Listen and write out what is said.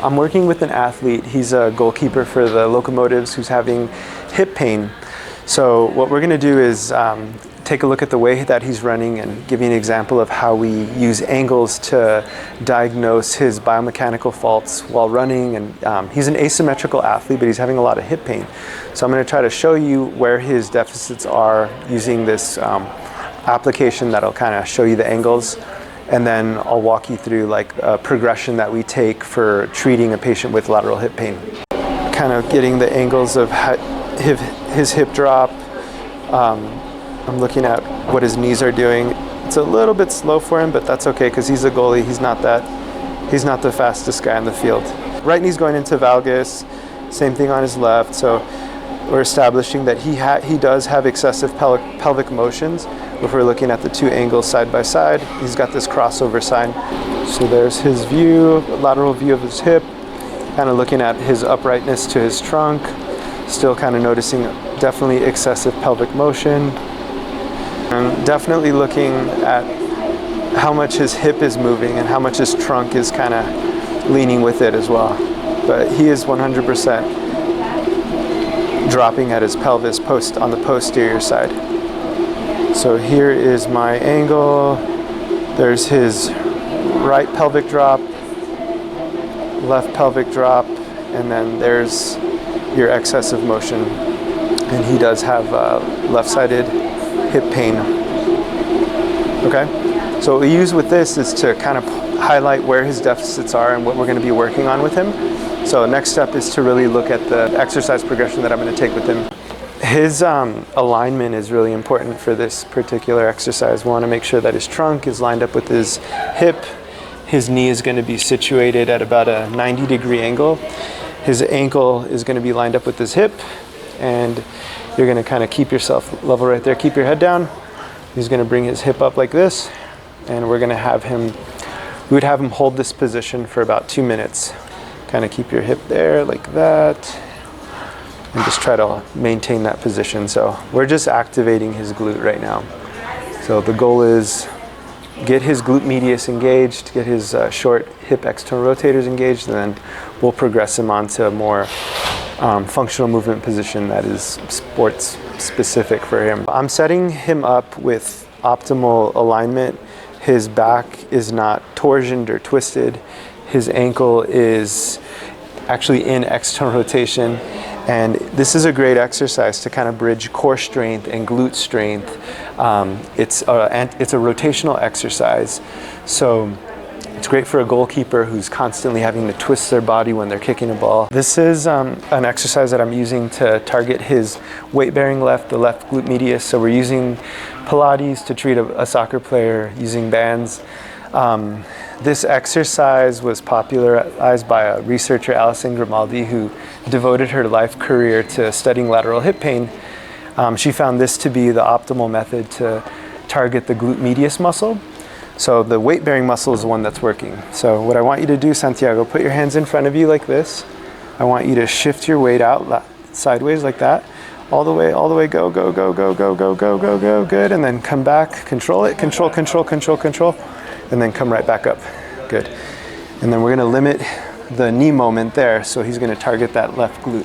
I'm working with an athlete. He's a goalkeeper for the Locomotives who's having hip pain. So what we're going to do is take a look at the way that he's running and give you an example of how we use angles to diagnose his biomechanical faults while running. And he's an asymmetrical athlete, but he's having a lot of hip pain. So I'm going to try to show you where his deficits are using this application that'll kind of show you the angles. And then I'll walk you through like a progression that we take for treating a patient with lateral hip pain. Kind of getting the angles of his hip drop. I'm looking at what his knees are doing. It's a little bit slow for him, but that's okay because he's a goalie. He's not the fastest guy in the field. Right knee's going into valgus. Same thing on his left. So we're establishing that he does have excessive pelvic motions. If we're looking at the two angles side by side, he's got this crossover sign. So there's his view, lateral view of his hip, kind of looking at his uprightness to his trunk, still kind of noticing definitely excessive pelvic motion. And definitely looking at how much his hip is moving and how much his trunk is kind of leaning with it as well. But he is 100% dropping at his pelvis on the posterior side. So here is my angle. There's his right pelvic drop, left pelvic drop, and then there's your excessive motion. And he does have left-sided hip pain. Okay? So what we use with this is to kind of highlight where his deficits are and what we're going to be working on with him. So next step is to really look at the exercise progression that I'm going to take with him. His alignment is really important for this particular exercise. We want to make sure that his trunk is lined up with his hip. His knee is going to be situated at about a 90-degree angle. His ankle is going to be lined up with his hip. And you're going to kind of keep yourself level right there. Keep your head down. He's going to bring his hip up like this. And we're going to have him, we would have him hold this position for about 2 minutes. Kind of keep your hip there like that. And just try to maintain that position. So we're just activating his glute right now. So the goal is get his glute medius engaged, get his short hip external rotators engaged, and then we'll progress him onto a more functional movement position that is sports specific for him. I'm setting him up with optimal alignment. His back is not torsioned or twisted. His ankle is actually in external rotation. And this is a great exercise to kind of bridge core strength and glute strength. It's a rotational exercise. So it's great for a goalkeeper who's constantly having to twist their body when they're kicking a ball. This is an exercise that I'm using to target his weight-bearing left, the left glute medius. So we're using Pilates to treat a soccer player using bands. This exercise was popularized by a researcher, Alison Grimaldi, who devoted her life career to studying lateral hip pain. She found this to be the optimal method to target the glute medius muscle. So the weight-bearing muscle is the one that's working. So what I want you to do, Santiago, put your hands in front of you like this. I want you to shift your weight out sideways like that. All the way, go, go, go, go, go, go, go, go, go, good. And then come back, control it, control, control, control, control. And then come right back up. Good. And then we're going to limit the knee moment there, so he's going to target that left glute.